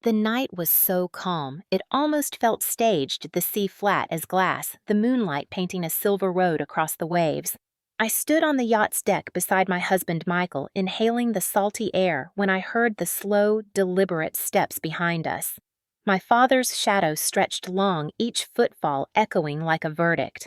The night was so calm, it almost felt staged, the sea flat as glass, the moonlight painting a silver road across the waves. I stood on the yacht's deck beside my husband Michael, inhaling the salty air when I heard the slow, deliberate steps behind us. My father's shadow stretched long, each footfall echoing like a verdict.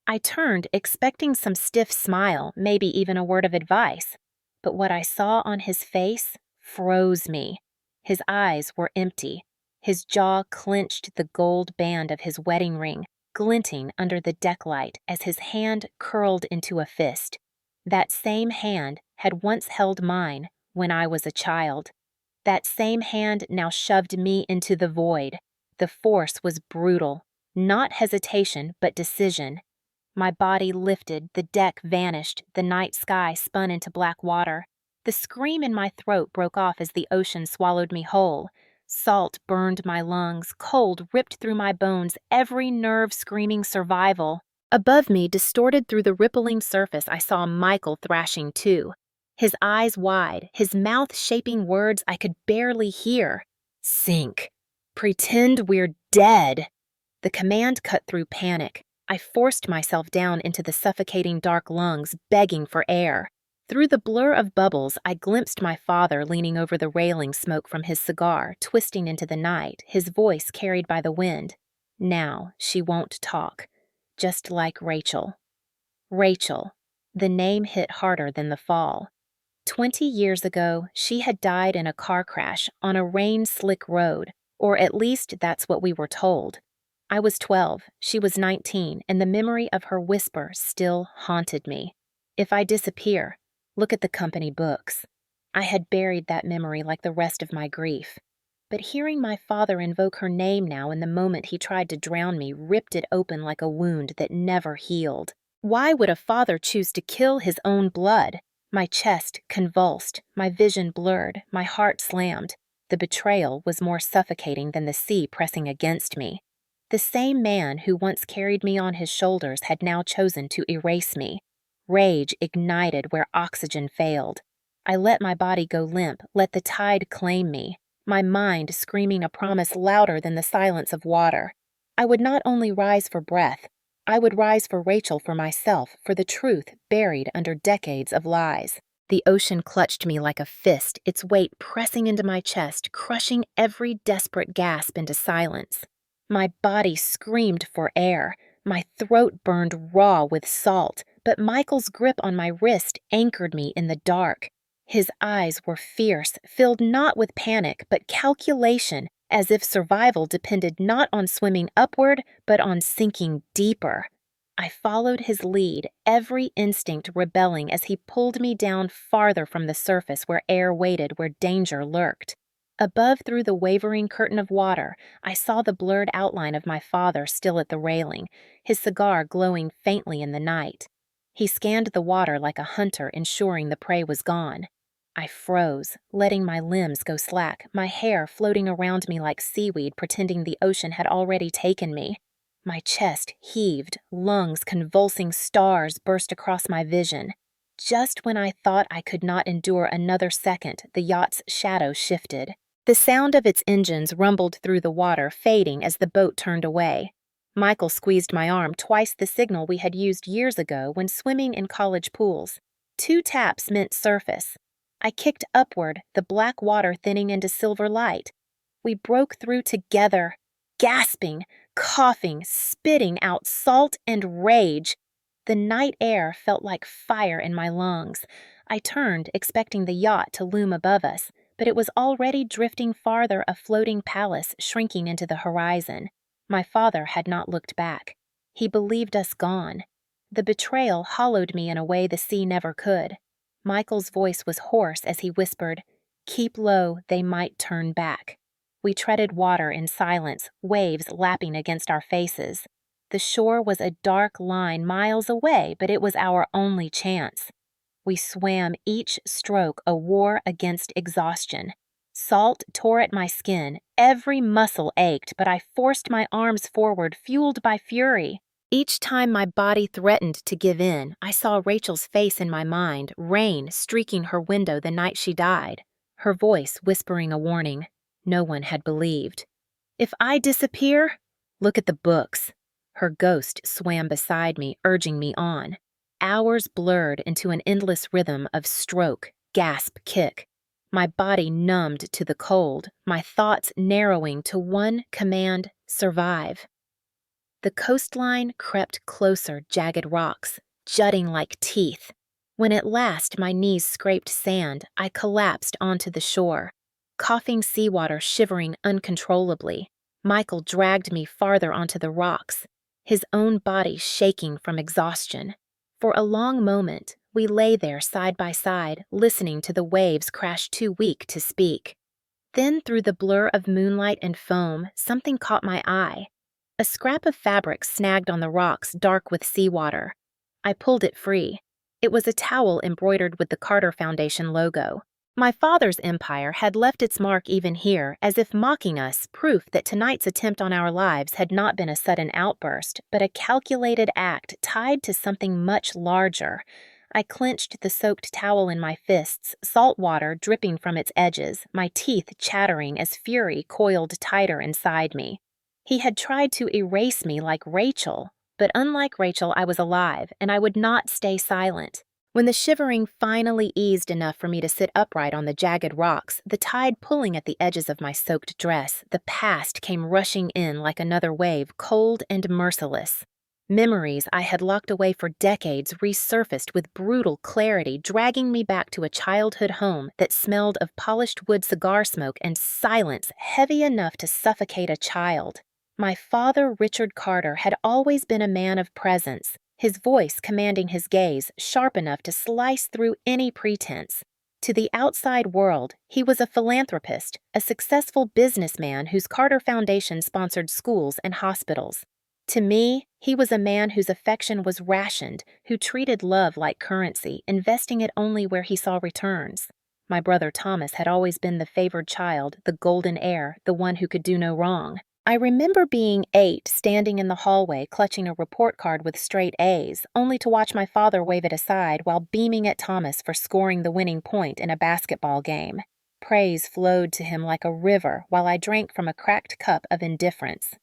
I turned, expecting some stiff smile, maybe even a word of advice. But what I saw on his face froze me. His eyes were empty. His jaw clenched, the gold band of his wedding ring glinting under the decklight as his hand curled into a fist. That same hand had once held mine when I was a child. That same hand now shoved me into the void. The force was brutal, not hesitation, but decision. My body lifted, the deck vanished, the night sky spun into black water. The scream in my throat broke off as the ocean swallowed me whole. Salt burned my lungs, cold ripped through my bones, every nerve screaming survival. Above me, distorted through the rippling surface, I saw Michael thrashing too. His eyes wide, his mouth shaping words I could barely hear. Sink. Pretend we're dead. The command cut through panic. I forced myself down into the suffocating dark lungs, begging for air. Through the blur of bubbles, I glimpsed my father leaning over the railing, smoke from his cigar, twisting into the night, his voice carried by the wind. Now she won't talk. Just like Rachel. Rachel. The name hit harder than the fall. 20 years ago, she had died in a car crash on a rain-slick road, or at least that's what we were told. I was 12, she was 19, and the memory of her whisper still haunted me. If I disappear, look at the company books. I had buried that memory like the rest of my grief. But hearing my father invoke her name now in the moment he tried to drown me ripped it open like a wound that never healed. Why would a father choose to kill his own blood? My chest convulsed, my vision blurred, my heart slammed. The betrayal was more suffocating than the sea pressing against me. The same man who once carried me on his shoulders had now chosen to erase me. Rage ignited where oxygen failed. I let my body go limp, let the tide claim me, my mind screaming a promise louder than the silence of water. I would not only rise for breath, I would rise for Rachel, for myself, for the truth buried under decades of lies. The ocean clutched me like a fist, its weight pressing into my chest, crushing every desperate gasp into silence. My body screamed for air. My throat burned raw with salt, but Michael's grip on my wrist anchored me in the dark. His eyes were fierce, filled not with panic, but calculation, as if survival depended not on swimming upward, but on sinking deeper. I followed his lead, every instinct rebelling as he pulled me down farther from the surface where air waited, where danger lurked. Above, through the wavering curtain of water, I saw the blurred outline of my father still at the railing, his cigar glowing faintly in the night. He scanned the water like a hunter, ensuring the prey was gone. I froze, letting my limbs go slack, my hair floating around me like seaweed, pretending the ocean had already taken me. My chest heaved, lungs convulsing, stars burst across my vision. Just when I thought I could not endure another second, the yacht's shadow shifted. The sound of its engines rumbled through the water, fading as the boat turned away. Michael squeezed my arm, twice the signal we had used years ago when swimming in college pools. 2 taps meant surface. I kicked upward, the black water thinning into silver light. We broke through together, gasping, coughing, spitting out salt and rage. The night air felt like fire in my lungs. I turned, expecting the yacht to loom above us, but it was already drifting farther, a floating palace shrinking into the horizon. My father had not looked back. He believed us gone. The betrayal hollowed me in a way the sea never could. Michael's voice was hoarse as he whispered, "Keep low, they might turn back." We treaded water in silence, waves lapping against our faces. The shore was a dark line miles away, but it was our only chance. We swam, each stroke a war against exhaustion. Salt tore at my skin, every muscle ached, but I forced my arms forward, fueled by fury. Each time my body threatened to give in, I saw Rachel's face in my mind, rain streaking her window the night she died, her voice whispering a warning. No one had believed. If I disappear, look at the books. Her ghost swam beside me, urging me on. Hours blurred into an endless rhythm of stroke, gasp, kick. My body numbed to the cold, my thoughts narrowing to one command: survive. The coastline crept closer, jagged rocks, jutting like teeth. When at last my knees scraped sand, I collapsed onto the shore, coughing seawater shivering uncontrollably. Michael dragged me farther onto the rocks, his own body shaking from exhaustion. For a long moment, we lay there side by side, listening to the waves crash too weak to speak. Then, through the blur of moonlight and foam, something caught my eye. A scrap of fabric snagged on the rocks, dark with seawater. I pulled it free. It was a towel embroidered with the Carter Foundation logo. My father's empire had left its mark even here, as if mocking us, proof that tonight's attempt on our lives had not been a sudden outburst, but a calculated act tied to something much larger. I clenched the soaked towel in my fists, salt water dripping from its edges, my teeth chattering as fury coiled tighter inside me. He had tried to erase me like Rachel, but unlike Rachel, I was alive, and I would not stay silent. When the shivering finally eased enough for me to sit upright on the jagged rocks, the tide pulling at the edges of my soaked dress, the past came rushing in like another wave, cold and merciless. Memories I had locked away for decades resurfaced with brutal clarity, dragging me back to a childhood home that smelled of polished wood cigar smoke and silence heavy enough to suffocate a child. My father, Richard Carter, had always been a man of presence, his voice commanding his gaze, sharp enough to slice through any pretense. To the outside world, he was a philanthropist, a successful businessman whose Carter Foundation sponsored schools and hospitals. To me, he was a man whose affection was rationed, who treated love like currency, investing it only where he saw returns. My brother Thomas had always been the favored child, the golden heir, the one who could do no wrong. I remember being 8, standing in the hallway clutching a report card with straight A's, only to watch my father wave it aside while beaming at Thomas for scoring the winning point in a basketball game. Praise flowed to him like a river while I drank from a cracked cup of indifference.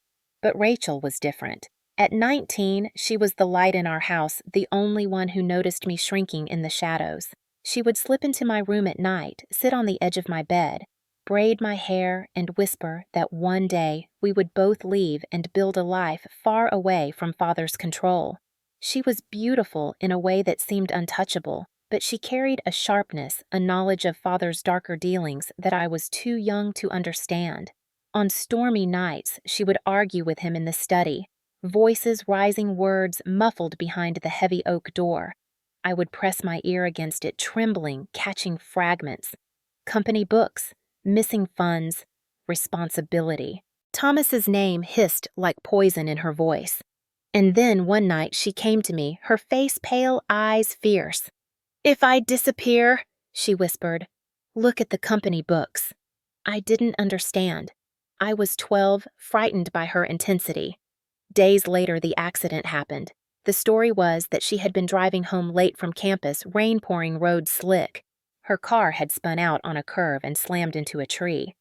But Rachel was different. At 19, she was the light in our house, the only one who noticed me shrinking in the shadows. She would slip into my room at night, sit on the edge of my bed, braid my hair, and whisper that one day we would both leave and build a life far away from Father's control. She was beautiful in a way that seemed untouchable, but she carried a sharpness, a knowledge of Father's darker dealings that I was too young to understand. On stormy nights, she would argue with him in the study, voices rising, words muffled behind the heavy oak door. I would press my ear against it, trembling, catching fragments. Company books, missing funds, responsibility. Thomas's name hissed like poison in her voice. And then one night she came to me, her face pale, eyes fierce. "If I disappear," she whispered, "look at the company books." I didn't understand. I was 12, frightened by her intensity. Days later, the accident happened. The story was that she had been driving home late from campus, rain pouring roads slick. Her car had spun out on a curve and slammed into a tree.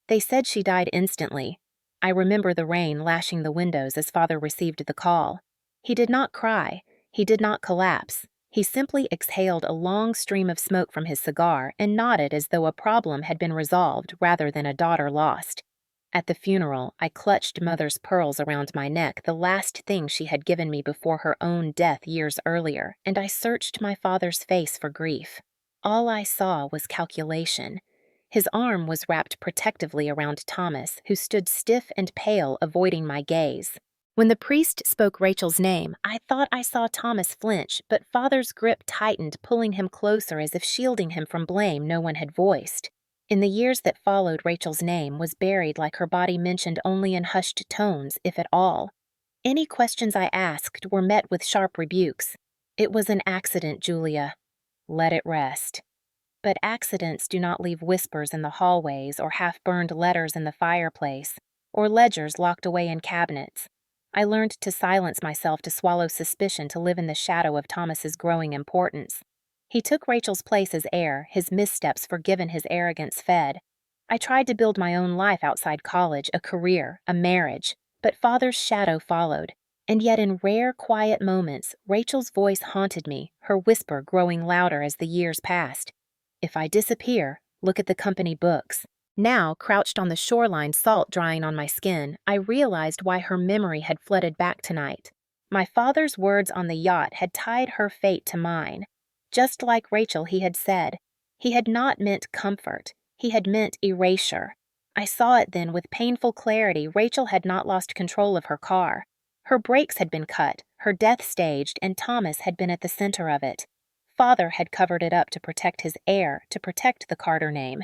They said she died instantly. I remember the rain lashing the windows as Father received the call. He did not cry. He did not collapse. He simply exhaled a long stream of smoke from his cigar and nodded as though a problem had been resolved rather than a daughter lost. At the funeral, I clutched Mother's pearls around my neck, the last thing she had given me before her own death years earlier, and I searched my father's face for grief. All I saw was calculation. His arm was wrapped protectively around Thomas, who stood stiff and pale, avoiding my gaze. When the priest spoke Rachel's name, I thought I saw Thomas flinch, but Father's grip tightened, pulling him closer as if shielding him from blame no one had voiced. In the years that followed, Rachel's name was buried like her body mentioned only in hushed tones, if at all. Any questions I asked were met with sharp rebukes. "It was an accident, Julia. Let it rest." But accidents do not leave whispers in the hallways or half-burned letters in the fireplace, or ledgers locked away in cabinets. I learned to silence myself, to swallow suspicion, to live in the shadow of Thomas's growing importance. He took Rachel's place as heir, his missteps forgiven, his arrogance fed. I tried to build my own life outside college, a career, a marriage, but Father's shadow followed. And yet in rare, quiet moments, Rachel's voice haunted me, her whisper growing louder as the years passed. If I disappear, look at the company books. Now, crouched on the shoreline, salt drying on my skin, I realized why her memory had flooded back tonight. My father's words on the yacht had tied her fate to mine. Just like Rachel, he had said. He had not meant comfort. He had meant erasure. I saw it then with painful clarity. Rachel had not lost control of her car. Her brakes had been cut, her death staged, and Thomas had been at the center of it. Father had covered it up to protect his heir, to protect the Carter name.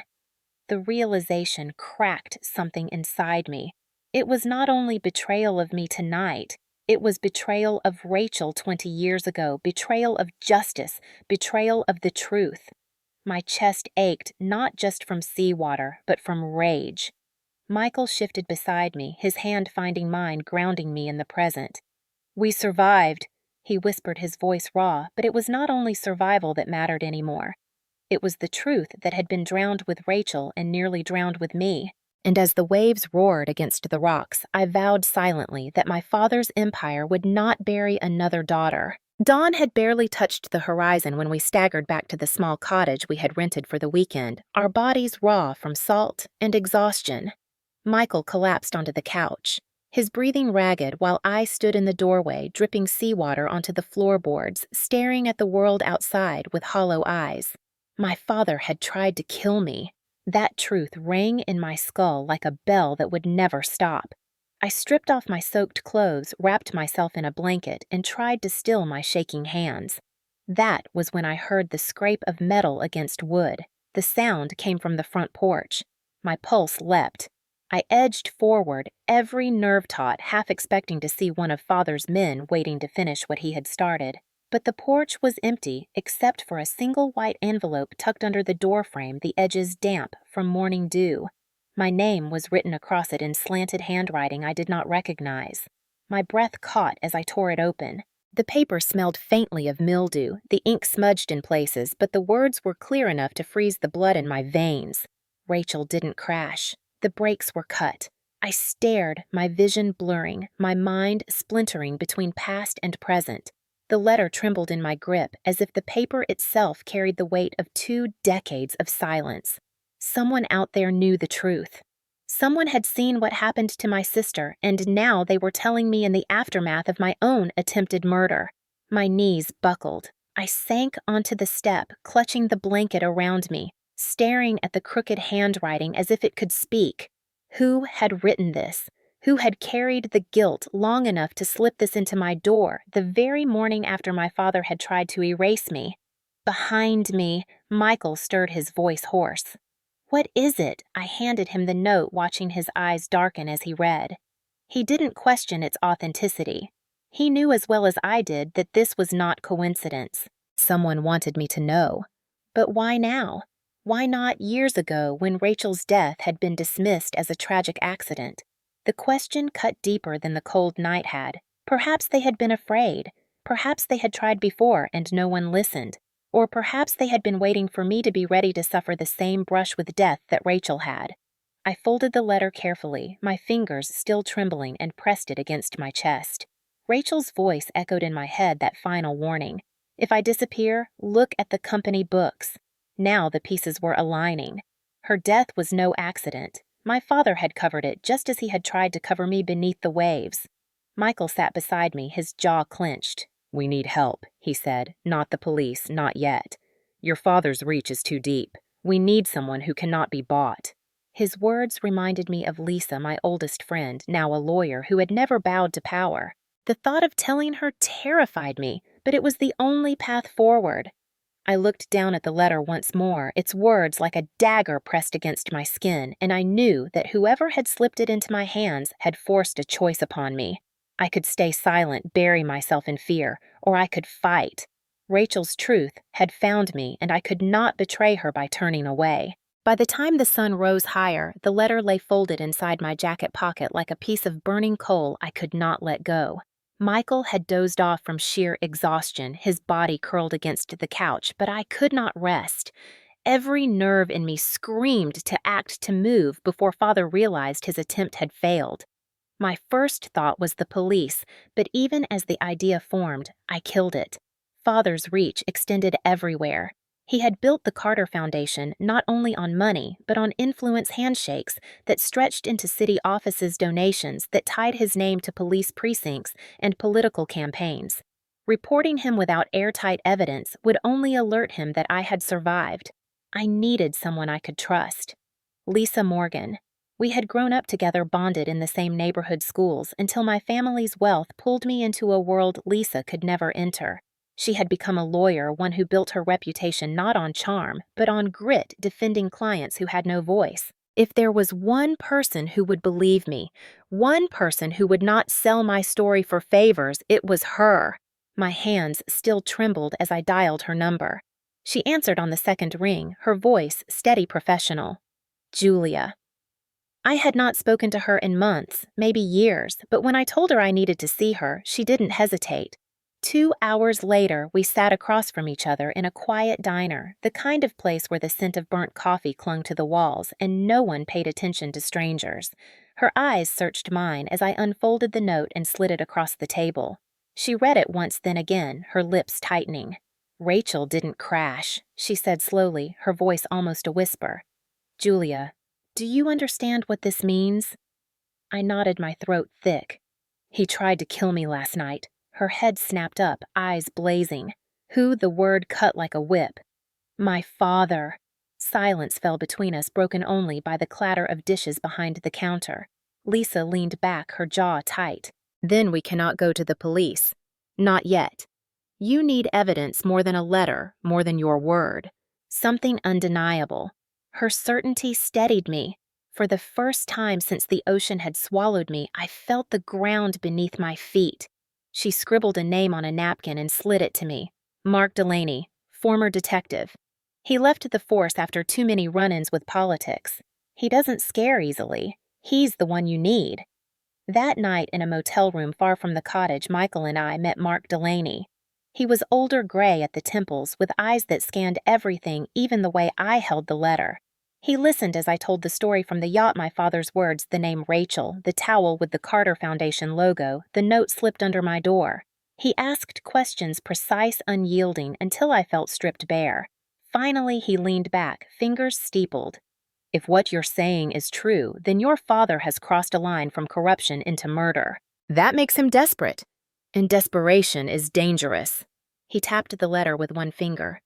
The realization cracked something inside me. It was not only betrayal of me tonight, it was betrayal of Rachel 20 years ago, betrayal of justice, betrayal of the truth. My chest ached not just from seawater, but from rage. Michael shifted beside me, his hand finding mine, grounding me in the present. "We survived," he whispered, his voice raw, but it was not only survival that mattered anymore. It was the truth that had been drowned with Rachel and nearly drowned with me. And as the waves roared against the rocks, I vowed silently that my father's empire would not bury another daughter. Dawn had barely touched the horizon when we staggered back to the small cottage we had rented for the weekend, our bodies raw from salt and exhaustion. Michael collapsed onto the couch, his breathing ragged, while I stood in the doorway, dripping seawater onto the floorboards, staring at the world outside with hollow eyes. My father had tried to kill me. That truth rang in my skull like a bell that would never stop. I stripped off my soaked clothes, wrapped myself in a blanket, and tried to still my shaking hands. That was when I heard the scrape of metal against wood. The sound came from the front porch. My pulse leapt. I edged forward, every nerve taut, half expecting to see one of Father's men waiting to finish what he had started. But the porch was empty, except for a single white envelope tucked under the doorframe, the edges damp from morning dew. My name was written across it in slanted handwriting I did not recognize. My breath caught as I tore it open. The paper smelled faintly of mildew, the ink smudged in places, but the words were clear enough to freeze the blood in my veins. Rachel didn't crash. The brakes were cut. I stared, my vision blurring, my mind splintering between past and present. The letter trembled in my grip, as if the paper itself carried the weight of 2 decades of silence. Someone out there knew the truth. Someone had seen what happened to my sister, and now they were telling me in the aftermath of my own attempted murder. My knees buckled. I sank onto the step, clutching the blanket around me, staring at the crooked handwriting as if it could speak. Who had written this? Who had carried the guilt long enough to slip this into my door the very morning after my father had tried to erase me? Behind me, Michael stirred, his voice hoarse. "What is it?" I handed him the note, watching his eyes darken as he read. He didn't question its authenticity. He knew as well as I did that this was not coincidence. Someone wanted me to know. But why now? Why not years ago, when Rachel's death had been dismissed as a tragic accident? The question cut deeper than the cold night had. Perhaps they had been afraid. Perhaps they had tried before and no one listened. Or perhaps they had been waiting for me to be ready to suffer the same brush with death that Rachel had. I folded the letter carefully, my fingers still trembling, and pressed it against my chest. Rachel's voice echoed in my head that final warning. If I disappear, look at the company books. Now the pieces were aligning. Her death was no accident. My father had covered it just as he had tried to cover me beneath the waves. Michael sat beside me, his jaw clenched. "We need help," he said. "Not the police, not yet. Your father's reach is too deep. We need someone who cannot be bought." His words reminded me of Lisa, my oldest friend, now a lawyer, who had never bowed to power. The thought of telling her terrified me, but it was the only path forward. I looked down at the letter once more, its words like a dagger pressed against my skin, and I knew that whoever had slipped it into my hands had forced a choice upon me. I could stay silent, bury myself in fear, or I could fight. Rachel's truth had found me, and I could not betray her by turning away. By the time the sun rose higher, the letter lay folded inside my jacket pocket like a piece of burning coal I could not let go. Michael had dozed off from sheer exhaustion, his body curled against the couch, but I could not rest. Every nerve in me screamed to act to move before Father realized his attempt had failed. My first thought was the police, but even as the idea formed, I killed it. Father's reach extended everywhere. He had built the Carter Foundation not only on money, but on influence handshakes that stretched into city offices' donations that tied his name to police precincts and political campaigns. Reporting him without airtight evidence would only alert him that I had survived. I needed someone I could trust. Lisa Morgan. We had grown up together, bonded in the same neighborhood schools, until my family's wealth pulled me into a world Lisa could never enter. She had become a lawyer, one who built her reputation not on charm, but on grit, defending clients who had no voice. If there was one person who would believe me, one person who would not sell my story for favors, it was her. My hands still trembled as I dialed her number. She answered on the second ring, her voice steady, professional. Julia. I had not spoken to her in months, maybe years, but when I told her I needed to see her, she didn't hesitate. 2 hours later, we sat across from each other in a quiet diner, the kind of place where the scent of burnt coffee clung to the walls and no one paid attention to strangers. Her eyes searched mine as I unfolded the note and slid it across the table. She read it once, then again, her lips tightening. Rachel didn't crash, she said slowly, her voice almost a whisper. Julia, do you understand what this means? I nodded, my throat thick. He tried to kill me last night. Her head snapped up, eyes blazing. Who? The word cut like a whip. My father. Silence fell between us, broken only by the clatter of dishes behind the counter. Lisa leaned back, her jaw tight. Then we cannot go to the police. Not yet. You need evidence more than a letter, more than your word. Something undeniable. Her certainty steadied me. For the first time since the ocean had swallowed me, I felt the ground beneath my feet. She scribbled a name on a napkin and slid it to me. Mark Delaney, former detective. He left the force after too many run-ins with politics. He doesn't scare easily. He's the one you need. That night in a motel room far from the cottage, Michael and I met Mark Delaney. He was older, gray at the temples, with eyes that scanned everything, even the way I held the letter. He listened as I told the story from the yacht, my father's words, the name Rachel, the towel with the Carter Foundation logo, the note slipped under my door. He asked questions, precise, unyielding, until I felt stripped bare. Finally, he leaned back, fingers steepled. If what you're saying is true, then your father has crossed a line from corruption into murder. That makes him desperate. And desperation is dangerous. He tapped the letter with one finger.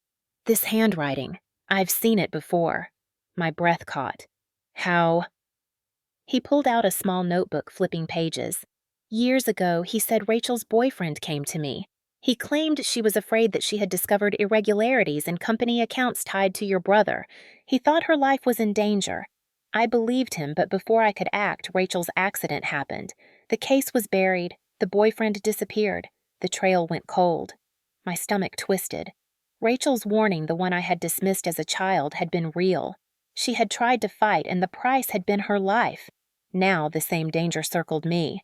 This handwriting, I've seen it before. My breath caught. How? He pulled out a small notebook, flipping pages. Years ago, he said Rachel's boyfriend came to me. He claimed she was afraid that she had discovered irregularities in company accounts tied to your brother. He thought her life was in danger. I believed him, but before I could act, Rachel's accident happened. The case was buried. The boyfriend disappeared. The trail went cold. My stomach twisted. Rachel's warning, the one I had dismissed as a child, had been real. She had tried to fight, and the price had been her life. Now the same danger circled me.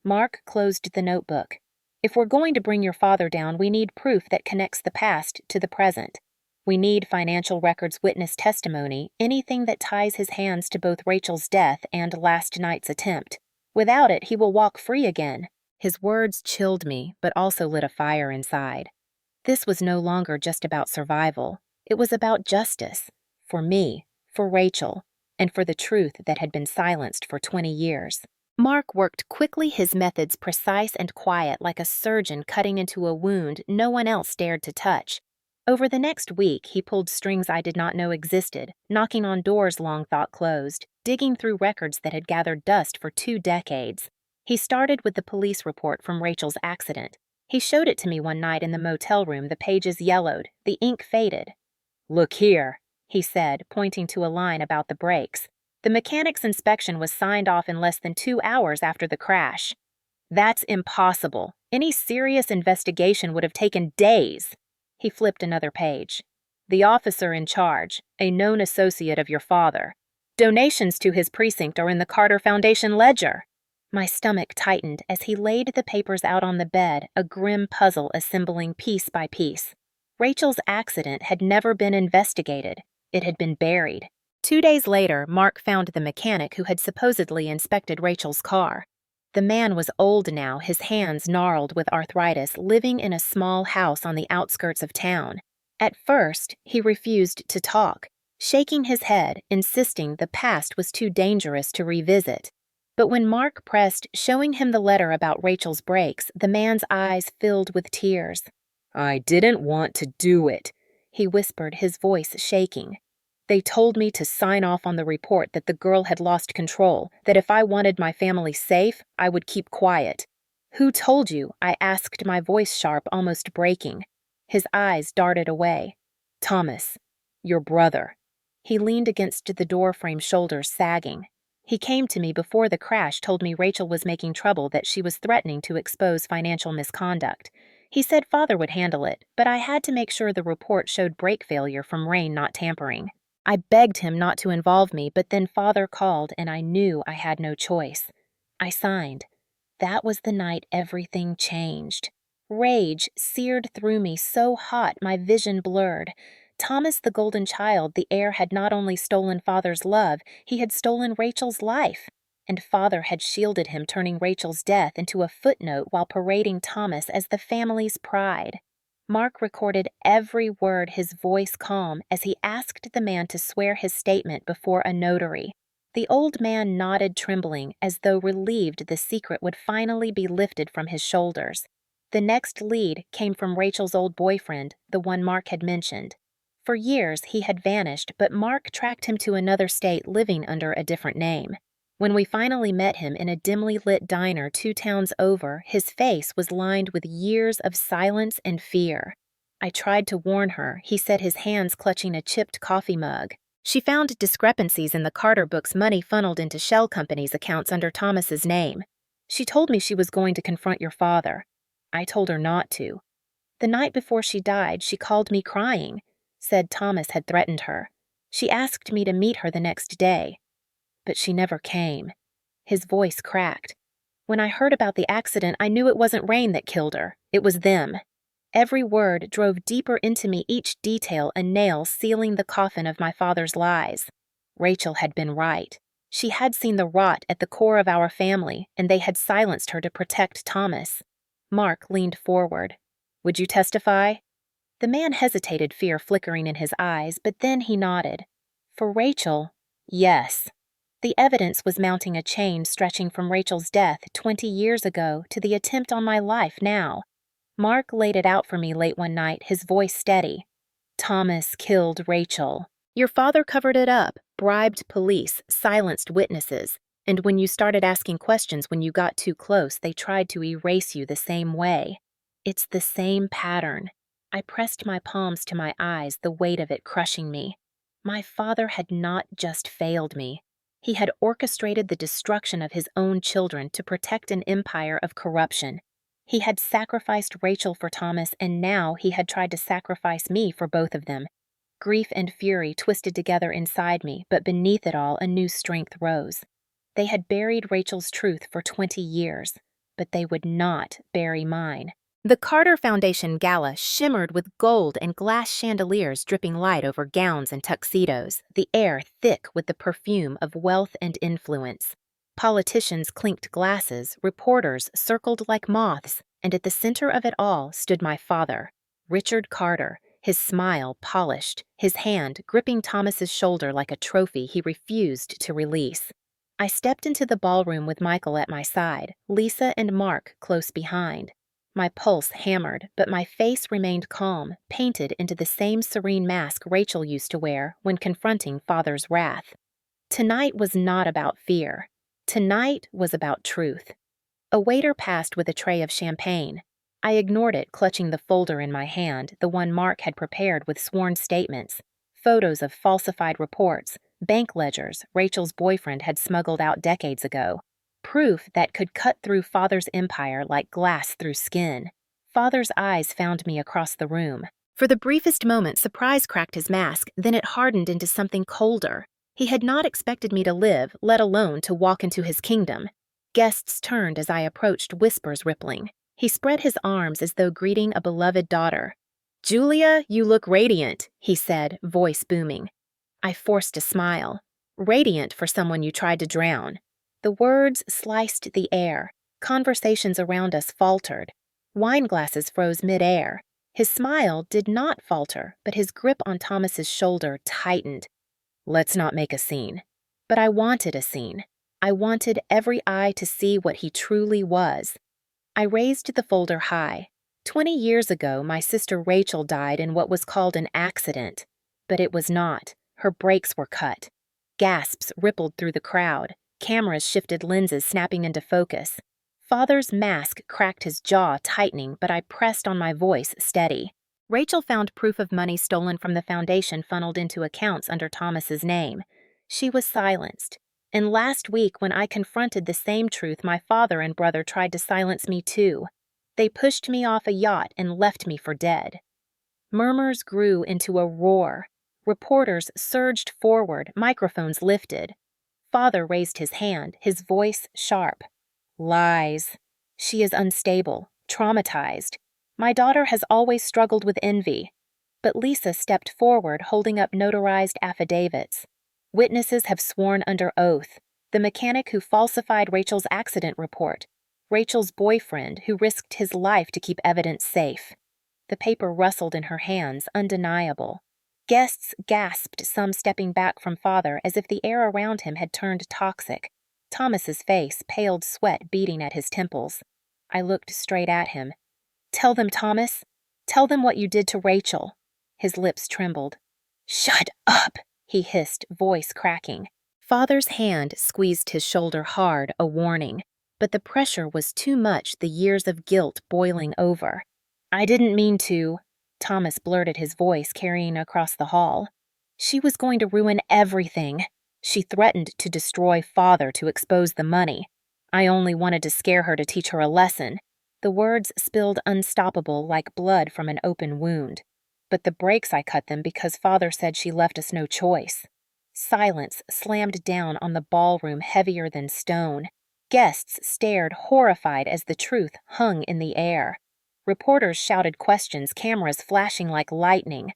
Mark closed the notebook. If we're going to bring your father down, we need proof that connects the past to the present. We need financial records, witness testimony, anything that ties his hands to both Rachel's death and last night's attempt. Without it, he will walk free again. His words chilled me, but also lit a fire inside. This was no longer just about survival. It was about justice. For me, for Rachel, and for the truth that had been silenced for 20 years. Mark worked quickly, his methods precise and quiet, like a surgeon cutting into a wound no one else dared to touch. Over the next week, he pulled strings I did not know existed, knocking on doors long thought closed, digging through records that had gathered dust for 2 decades. He started with the police report from Rachel's accident. He showed it to me one night in the motel room, the pages yellowed, the ink faded. "Look here," he said, pointing to a line about the brakes. The mechanic's inspection was signed off in less than 2 hours after the crash. That's impossible. Any serious investigation would have taken days. He flipped another page. The officer in charge, a known associate of your father. Donations to his precinct are in the Carter Foundation ledger. My stomach tightened as he laid the papers out on the bed, a grim puzzle assembling piece by piece. Rachel's accident had never been investigated. It had been buried. 2 days later, Mark found the mechanic who had supposedly inspected Rachel's car. The man was old now, his hands gnarled with arthritis, living in a small house on the outskirts of town. At first, he refused to talk, shaking his head, insisting the past was too dangerous to revisit. But when Mark pressed, showing him the letter about Rachel's brakes, the man's eyes filled with tears. "I didn't want to do it," he whispered, his voice shaking. "They told me to sign off on the report that the girl had lost control, that if I wanted my family safe, I would keep quiet." "Who told you?" I asked, my voice sharp, almost breaking. His eyes darted away. "Thomas, your brother." He leaned against the doorframe, shoulders sagging. "He came to me before the crash, told me Rachel was making trouble, that she was threatening to expose financial misconduct. He said Father would handle it, but I had to make sure the report showed brake failure from rain, not tampering. I begged him not to involve me, but then Father called and I knew I had no choice. I signed. That was the night everything changed. Rage seared through me so hot my vision blurred. Thomas the golden child, the heir, had not only stolen Father's love, he had stolen Rachel's life. And Father had shielded him, turning Rachel's death into a footnote while parading Thomas as the family's pride. Mark recorded every word, his voice calm, as he asked the man to swear his statement before a notary. The old man nodded, trembling, as though relieved the secret would finally be lifted from his shoulders. The next lead came from Rachel's old boyfriend, the one Mark had mentioned. For years he had vanished, but Mark tracked him to another state, living under a different name. When we finally met him in a dimly lit diner 2 towns over, his face was lined with years of silence and fear. I tried to warn her, he said, his hands clutching a chipped coffee mug. She found discrepancies in the Carter books, money funneled into shell companies' accounts under Thomas's name. She told me she was going to confront your father. I told her not to. The night before she died, she called me crying, said Thomas had threatened her. She asked me to meet her the next day. But she never came. His voice cracked. When I heard about the accident, I knew it wasn't rain that killed her. It was them. Every word drove deeper into me, each detail a nail sealing the coffin of my father's lies. Rachel had been right. She had seen the rot at the core of our family, and they had silenced her to protect Thomas. Mark leaned forward. "Would you testify?" The man hesitated, fear flickering in his eyes, but then he nodded. "For Rachel, yes." The evidence was mounting a chain stretching from Rachel's death 20 years ago to the attempt on my life now. Mark laid it out for me late one night, his voice steady. "Thomas killed Rachel. Your father covered it up, bribed police, silenced witnesses, and when you started asking questions when you got too close, they tried to erase you the same way. It's the same pattern." I pressed my palms to my eyes, the weight of it crushing me. My father had not just failed me. He had orchestrated the destruction of his own children to protect an empire of corruption. He had sacrificed Rachel for Thomas, and now he had tried to sacrifice me for both of them. Grief and fury twisted together inside me, but beneath it all, a new strength rose. They had buried Rachel's truth for 20 years, but they would not bury mine. The Carter Foundation gala shimmered with gold and glass chandeliers dripping light over gowns and tuxedos, the air thick with the perfume of wealth and influence. Politicians clinked glasses, reporters circled like moths, and at the center of it all stood my father, Richard Carter, his smile polished, his hand gripping Thomas's shoulder like a trophy he refused to release. I stepped into the ballroom with Michael at my side, Lisa and Mark close behind. My pulse hammered, but my face remained calm, painted into the same serene mask Rachel used to wear when confronting Father's wrath. Tonight was not about fear. Tonight was about truth. A waiter passed with a tray of champagne. I ignored it, clutching the folder in my hand, the one Mark had prepared with sworn statements, photos of falsified reports, bank ledgers Rachel's boyfriend had smuggled out decades ago. Proof that could cut through Father's empire like glass through skin. Father's eyes found me across the room. For the briefest moment, surprise cracked his mask, then it hardened into something colder. He had not expected me to live, let alone to walk into his kingdom. Guests turned as I approached, whispers rippling. He spread his arms as though greeting a beloved daughter. "Julia, you look radiant," he said, voice booming. I forced a smile. Radiant for someone you tried to drown. The words sliced the air. Conversations around us faltered. Wine glasses froze mid-air. His smile did not falter, but his grip on Thomas's shoulder tightened. Let's not make a scene. But I wanted a scene. I wanted every eye to see what he truly was. I raised the folder high. 20 years ago, my sister Rachel died in what was called an accident. But it was not. Her brakes were cut. Gasps rippled through the crowd. Cameras shifted lenses, snapping into focus. Father's mask cracked his jaw, tightening, but I pressed on my voice, steady. Rachel found proof of money stolen from the foundation funneled into accounts under Thomas's name. She was silenced. And last week, when I confronted the same truth, my father and brother tried to silence me too. They pushed me off a yacht and left me for dead. Murmurs grew into a roar. Reporters surged forward, microphones lifted. Father raised his hand, his voice sharp. Lies. She is unstable, traumatized. My daughter has always struggled with envy. But Lisa stepped forward, holding up notarized affidavits. Witnesses have sworn under oath. The mechanic who falsified Rachel's accident report. Rachel's boyfriend who risked his life to keep evidence safe. The paper rustled in her hands, undeniable. Guests gasped, some stepping back from Father as if the air around him had turned toxic. Thomas's face paled, sweat beating at his temples. I looked straight at him. Tell them, Thomas. Tell them what you did to Rachel. His lips trembled. Shut up, he hissed, voice cracking. Father's hand squeezed his shoulder hard, a warning. But the pressure was too much, the years of guilt boiling over. I didn't mean to, Thomas blurted, his voice carrying across the hall. She was going to ruin everything. She threatened to destroy Father to expose the money. I only wanted to scare her to teach her a lesson. The words spilled unstoppable like blood from an open wound. But the brakes I cut them because Father said she left us no choice. Silence slammed down on the ballroom, heavier than stone. Guests stared horrified as the truth hung in the air. Reporters shouted questions, cameras flashing like lightning.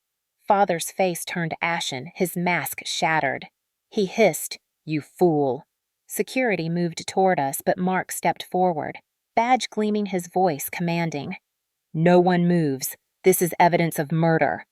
Father's face turned ashen, his mask shattered. He hissed, "You fool." Security moved toward us, but Mark stepped forward, badge gleaming, his voice commanding. No one moves. This is evidence of murder.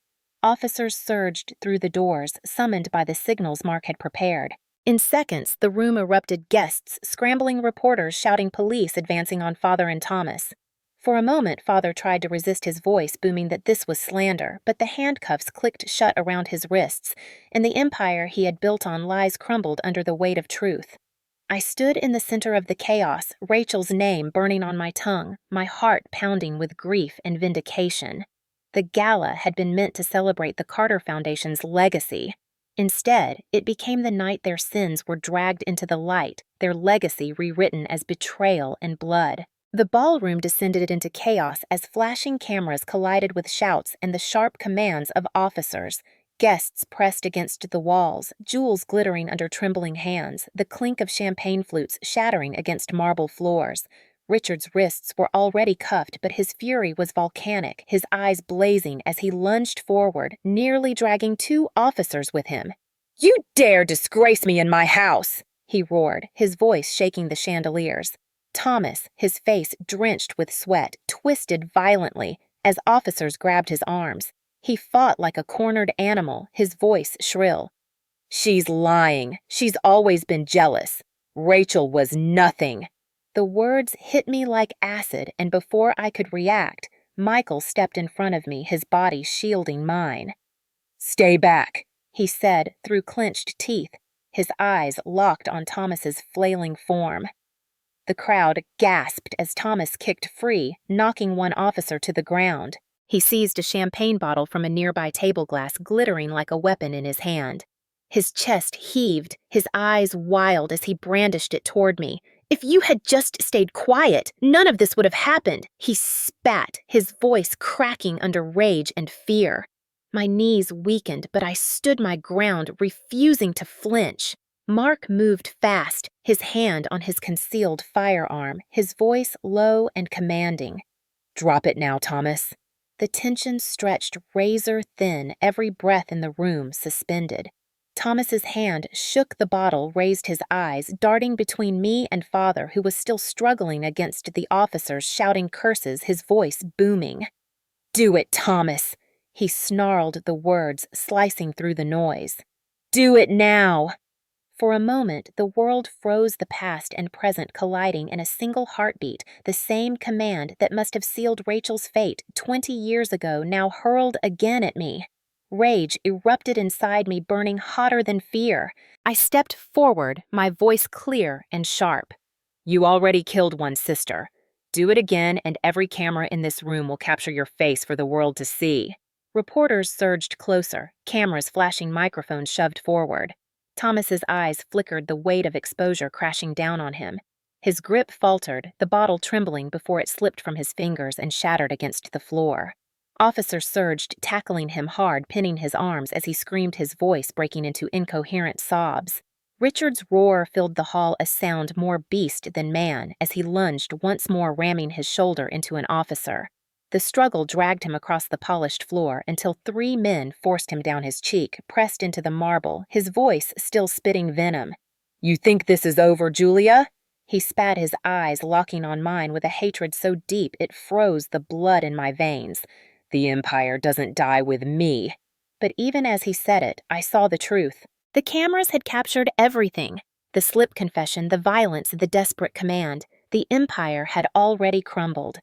Officers surged through the doors, summoned by the signals Mark had prepared. In seconds, the room erupted, guests, scrambling reporters shouting, police advancing on Father and Thomas. For a moment, Father tried to resist, his voice booming that this was slander, but the handcuffs clicked shut around his wrists, and the empire he had built on lies crumbled under the weight of truth. I stood in the center of the chaos, Rachel's name burning on my tongue, my heart pounding with grief and vindication. The gala had been meant to celebrate the Carter Foundation's legacy. Instead, it became the night their sins were dragged into the light, their legacy rewritten as betrayal and blood. The ballroom descended into chaos as flashing cameras collided with shouts and the sharp commands of officers. Guests pressed against the walls, jewels glittering under trembling hands, the clink of champagne flutes shattering against marble floors. Richard's wrists were already cuffed, but his fury was volcanic, his eyes blazing as he lunged forward, nearly dragging 2 officers with him. "You dare disgrace me in my house!" he roared, his voice shaking the chandeliers. Thomas, his face drenched with sweat, twisted violently as officers grabbed his arms. He fought like a cornered animal, his voice shrill. "She's lying. She's always been jealous. Rachel was nothing." The words hit me like acid, and before I could react, Michael stepped in front of me, his body shielding mine. "Stay back," he said through clenched teeth, his eyes locked on Thomas's flailing form. The crowd gasped as Thomas kicked free, knocking one officer to the ground. He seized a champagne bottle from a nearby table glass, glittering like a weapon in his hand. His chest heaved, his eyes wild as he brandished it toward me. "If you had just stayed quiet, none of this would have happened," he spat, his voice cracking under rage and fear. My knees weakened, but I stood my ground, refusing to flinch. Mark moved fast, his hand on his concealed firearm, his voice low and commanding. "Drop it now, Thomas." The tension stretched razor thin, every breath in the room suspended. Thomas's hand shook the bottle, raised his eyes, darting between me and father, who was still struggling against the officers, shouting curses, his voice booming. "Do it, Thomas!" He snarled the words, slicing through the noise. "Do it now!" For a moment, the world froze, the past and present colliding in a single heartbeat. The same command that must have sealed Rachel's fate 20 years ago now hurled again at me. Rage erupted inside me, burning hotter than fear. I stepped forward, my voice clear and sharp. "You already killed one sister. Do it again, and every camera in this room will capture your face for the world to see." Reporters surged closer, cameras flashing, microphones shoved forward. Thomas's eyes flickered, the weight of exposure crashing down on him. His grip faltered, the bottle trembling before it slipped from his fingers and shattered against the floor. Officers surged, tackling him hard, pinning his arms as he screamed, his voice breaking into incoherent sobs. Richard's roar filled the hall, a sound more beast than man, as he lunged, once more ramming his shoulder into an officer. The struggle dragged him across the polished floor until 3 men forced him down his cheek, pressed into the marble, his voice still spitting venom. "You think this is over, Julia?" He spat, his eyes locking on mine with a hatred so deep it froze the blood in my veins. "The Empire doesn't die with me." But even as he said it, I saw the truth. The cameras had captured everything. The slip confession, the violence, the desperate command. The Empire had already crumbled.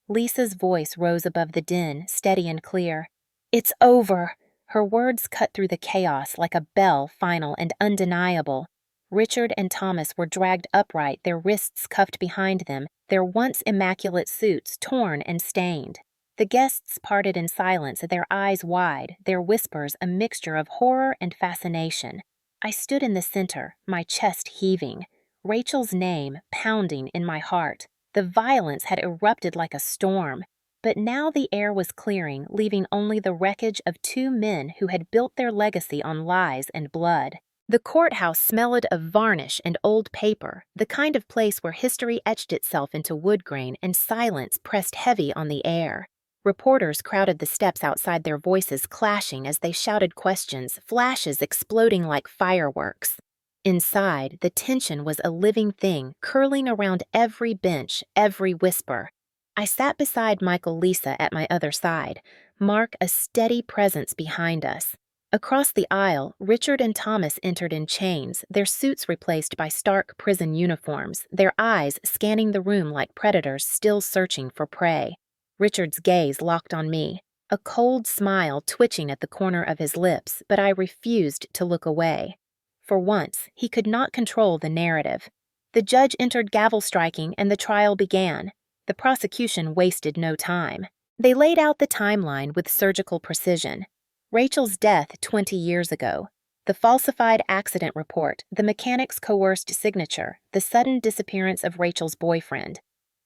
Lisa's voice rose above the din, steady and clear. "It's over." Her words cut through the chaos like a bell, final and undeniable. Richard and Thomas were dragged upright, their wrists cuffed behind them, their once immaculate suits torn and stained. The guests parted in silence, their eyes wide, their whispers a mixture of horror and fascination. I stood in the center, my chest heaving, Rachel's name pounding in my heart. The violence had erupted like a storm, but now the air was clearing, leaving only the wreckage of 2 men who had built their legacy on lies and blood. The courthouse smelled of varnish and old paper, the kind of place where history etched itself into wood grain and silence pressed heavy on the air. Reporters crowded the steps outside, their voices clashing as they shouted questions, flashes exploding like fireworks. Inside, the tension was a living thing, curling around every bench, every whisper. I sat beside Michael Lisa at my other side, Mark a steady presence behind us. Across the aisle, Richard and Thomas entered in chains, their suits replaced by stark prison uniforms, their eyes scanning the room like predators still searching for prey. Richard's gaze locked on me, a cold smile twitching at the corner of his lips, but I refused to look away. For once, he could not control the narrative. The judge entered gavel striking and the trial began. The prosecution wasted no time. They laid out the timeline with surgical precision. Rachel's death 20 years ago, the falsified accident report, the mechanic's coerced signature, the sudden disappearance of Rachel's boyfriend.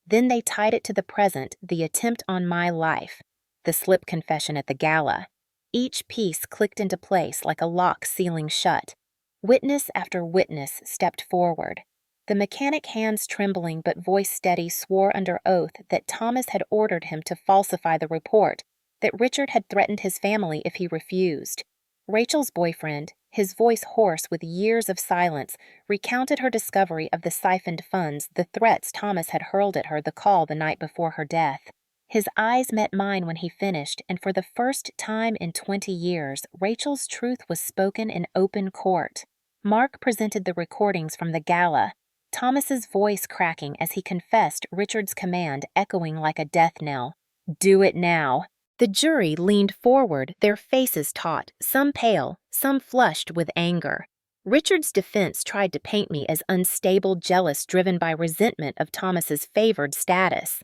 Then they tied it to the present, the attempt on my life, the slip confession at the gala. Each piece clicked into place like a lock sealing shut. Witness after witness stepped forward. The mechanic, hands trembling but voice steady, swore under oath that Thomas had ordered him to falsify the report, that Richard had threatened his family if he refused. Rachel's boyfriend, his voice hoarse with years of silence, recounted her discovery of the siphoned funds, the threats Thomas had hurled at her, the call the night before her death. His eyes met mine when he finished, and for the first time in 20 years, Rachel's truth was spoken in open court. Mark presented the recordings from the gala, Thomas's voice cracking as he confessed Richard's command echoing like a death knell. "Do it now." The jury leaned forward, their faces taut, some pale, some flushed with anger. Richard's defense tried to paint me as unstable, jealous, driven by resentment of Thomas's favored status.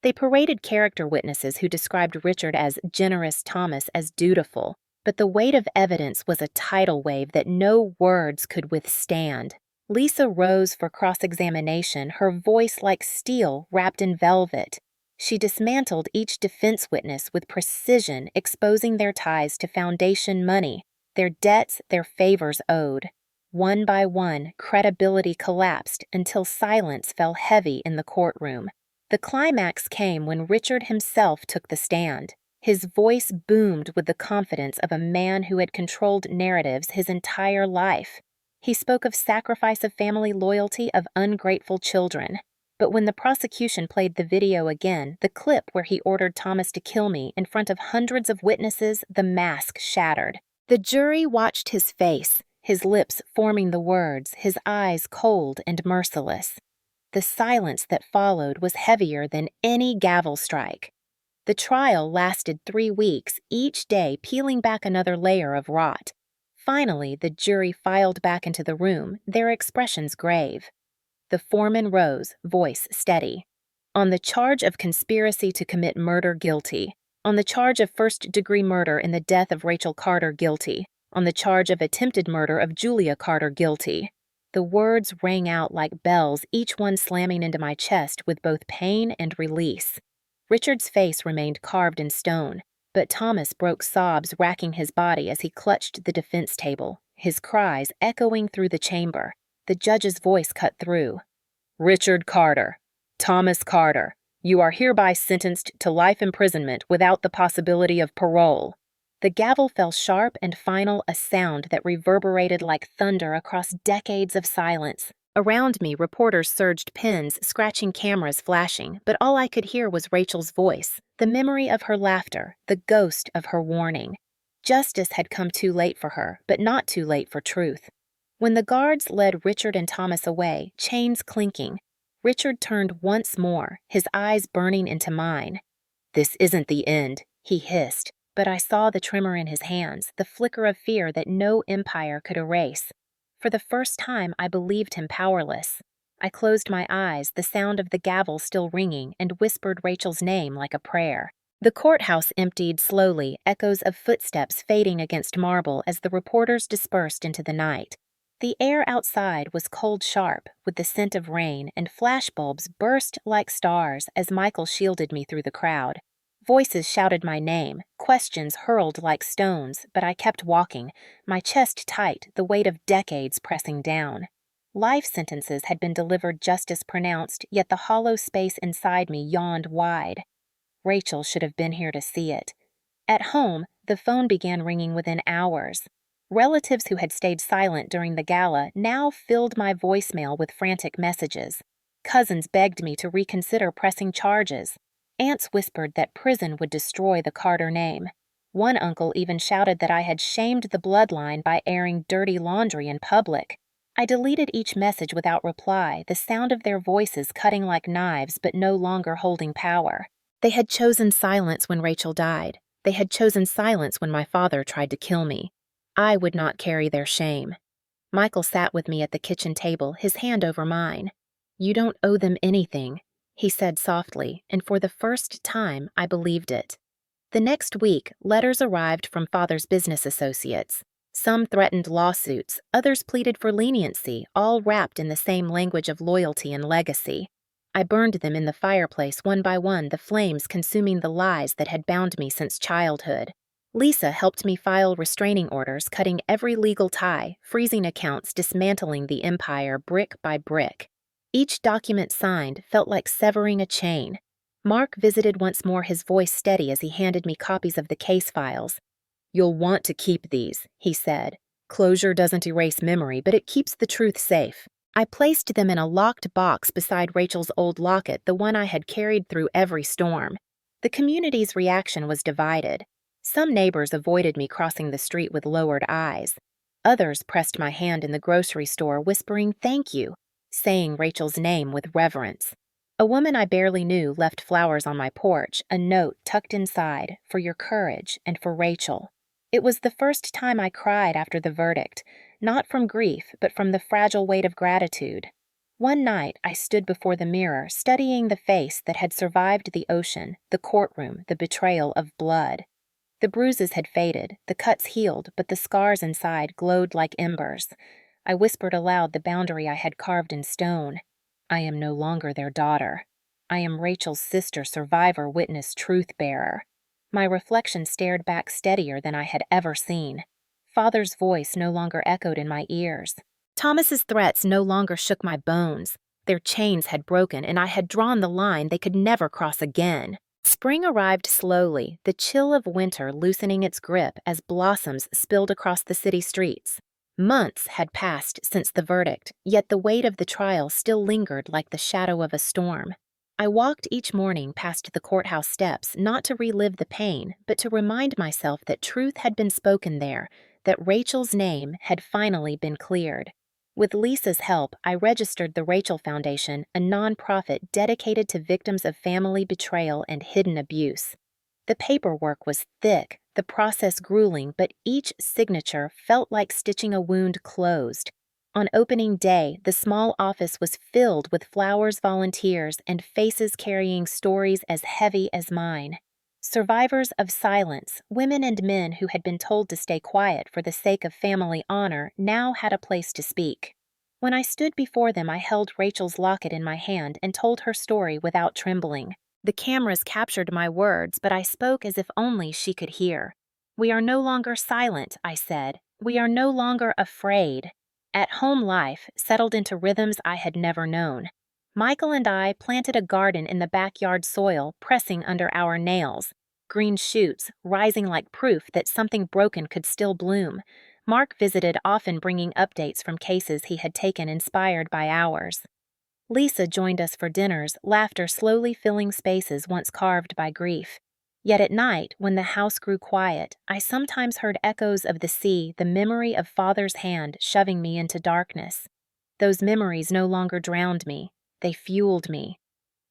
They paraded character witnesses who described Richard as generous, Thomas as dutiful, but the weight of evidence was a tidal wave that no words could withstand. Lisa rose for cross-examination, her voice like steel wrapped in velvet. She dismantled each defense witness with precision, exposing their ties to foundation money, their debts, their favors owed. One by one, credibility collapsed until silence fell heavy in the courtroom. The climax came when Richard himself took the stand. His voice boomed with the confidence of a man who had controlled narratives his entire life. He spoke of sacrifice of family loyalty of ungrateful children. But when the prosecution played the video again, the clip where he ordered Thomas to kill me in front of hundreds of witnesses, the mask shattered. The jury watched his face, his lips forming the words, his eyes cold and merciless. The silence that followed was heavier than any gavel strike. The trial lasted 3 weeks, each day peeling back another layer of rot. Finally, the jury filed back into the room, their expressions grave. The foreman rose, voice steady. On the charge of conspiracy to commit murder, guilty. On the charge of first-degree murder in the death of Rachel Carter, guilty. On the charge of attempted murder of Julia Carter, guilty. The words rang out like bells, each one slamming into my chest with both pain and release. Richard's face remained carved in stone, but Thomas broke sobs racking his body as he clutched the defense table, his cries echoing through the chamber. The judge's voice cut through. Richard Carter, Thomas Carter, you are hereby sentenced to life imprisonment without the possibility of parole. The gavel fell sharp and final, a sound that reverberated like thunder across decades of silence. Around me, reporters surged pens, scratching cameras flashing, but all I could hear was Rachel's voice, the memory of her laughter, the ghost of her warning. Justice had come too late for her, but not too late for truth. When the guards led Richard and Thomas away, chains clinking, Richard turned once more, his eyes burning into mine. "This isn't the end," he hissed, but I saw the tremor in his hands, the flicker of fear that no empire could erase. For the first time, I believed him powerless. I closed my eyes, the sound of the gavel still ringing, and whispered Rachel's name like a prayer. The courthouse emptied slowly, echoes of footsteps fading against marble as the reporters dispersed into the night. The air outside was cold sharp, with the scent of rain, and flashbulbs burst like stars as Michael shielded me through the crowd. Voices shouted my name, questions hurled like stones, but I kept walking, my chest tight, the weight of decades pressing down. Life sentences had been delivered just as pronounced, yet the hollow space inside me yawned wide. Rachel should have been here to see it. At home, the phone began ringing within hours. Relatives who had stayed silent during the gala now filled my voicemail with frantic messages. Cousins begged me to reconsider pressing charges. Aunts whispered that prison would destroy the Carter name. One uncle even shouted that I had shamed the bloodline by airing dirty laundry in public. I deleted each message without reply, the sound of their voices cutting like knives but no longer holding power. They had chosen silence when Rachel died. They had chosen silence when my father tried to kill me. I would not carry their shame. Michael sat with me at the kitchen table, his hand over mine. "You don't owe them anything," he said softly, and for the first time I believed it. The next week, letters arrived from Father's business associates. Some threatened lawsuits, others pleaded for leniency, all wrapped in the same language of loyalty and legacy. I burned them in the fireplace one by one, the flames consuming the lies that had bound me since childhood. Lisa helped me file restraining orders, cutting every legal tie, freezing accounts, dismantling the empire brick by brick. Each document signed felt like severing a chain. Mark visited once more, his voice steady as he handed me copies of the case files. "You'll want to keep these," he said. "Closure doesn't erase memory, but it keeps the truth safe." I placed them in a locked box beside Rachel's old locket, the one I had carried through every storm. The community's reaction was divided. Some neighbors avoided me crossing the street with lowered eyes. Others pressed my hand in the grocery store, whispering thank you, saying Rachel's name with reverence. A woman I barely knew left flowers on my porch, a note tucked inside, "For your courage and for Rachel." It was the first time I cried after the verdict, not from grief, but from the fragile weight of gratitude. One night, I stood before the mirror, studying the face that had survived the ocean, the courtroom, the betrayal of blood. The bruises had faded, the cuts healed, but the scars inside glowed like embers. I whispered aloud the boundary I had carved in stone. I am no longer their daughter. I am Rachel's sister, survivor, witness, truth-bearer. My reflection stared back steadier than I had ever seen. Father's voice no longer echoed in my ears. Thomas's threats no longer shook my bones. Their chains had broken, and I had drawn the line they could never cross again. Spring arrived slowly, the chill of winter loosening its grip as blossoms spilled across the city streets. Months had passed since the verdict, yet the weight of the trial still lingered like the shadow of a storm. I walked each morning past the courthouse steps not to relive the pain, but to remind myself that truth had been spoken there, that Rachel's name had finally been cleared. With Lisa's help, I registered the Rachel Foundation, a nonprofit dedicated to victims of family betrayal and hidden abuse. The paperwork was thick, the process grueling, but each signature felt like stitching a wound closed. On opening day, the small office was filled with flowers, volunteers, and faces carrying stories as heavy as mine. Survivors of silence, women and men who had been told to stay quiet for the sake of family honor, now had a place to speak. When I stood before them, I held Rachel's locket in my hand and told her story without trembling. The cameras captured my words, but I spoke as if only she could hear. "We are no longer silent," I said. "We are no longer afraid." At home, life settled into rhythms I had never known. Michael and I planted a garden in the backyard soil, pressing under our nails. Green shoots, rising like proof that something broken could still bloom. Mark visited, often bringing updates from cases he had taken, inspired by ours. Lisa joined us for dinners, laughter slowly filling spaces once carved by grief. Yet at night, when the house grew quiet, I sometimes heard echoes of the sea, the memory of Father's hand shoving me into darkness. Those memories no longer drowned me. They fueled me.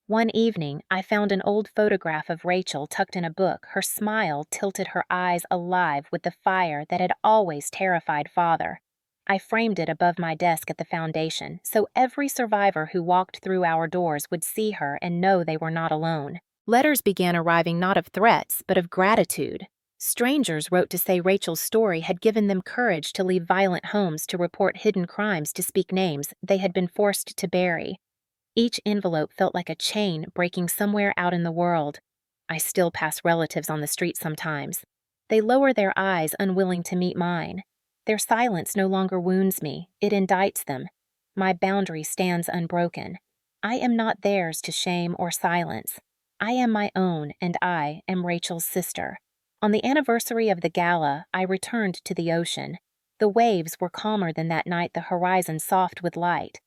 One evening, I found an old photograph of Rachel tucked in a book. Her smile tilted, her eyes alive with the fire that had always terrified Father. I framed it above my desk at the foundation, so every survivor who walked through our doors would see her and know they were not alone. Letters began arriving, not of threats, but of gratitude. Strangers wrote to say Rachel's story had given them courage to leave violent homes, to report hidden crimes, to speak names they had been forced to bury. Each envelope felt like a chain breaking somewhere out in the world. I still pass relatives on the street sometimes. They lower their eyes, unwilling to meet mine. Their silence no longer wounds me, it indicts them. My boundary stands unbroken. I am not theirs to shame or silence. I am my own, and I am Rachel's sister. On the anniversary of the gala, I returned to the ocean. The waves were calmer than that night, the horizon soft with light.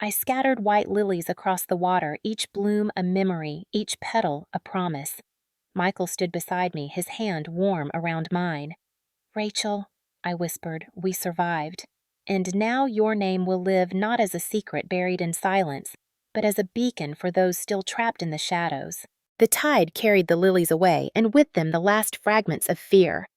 I scattered white lilies across the water, each bloom a memory, each petal a promise. Michael stood beside me, his hand warm around mine. "Rachel," I whispered, "we survived. And now your name will live not as a secret buried in silence, but as a beacon for those still trapped in the shadows." The tide carried the lilies away, and with them the last fragments of fear.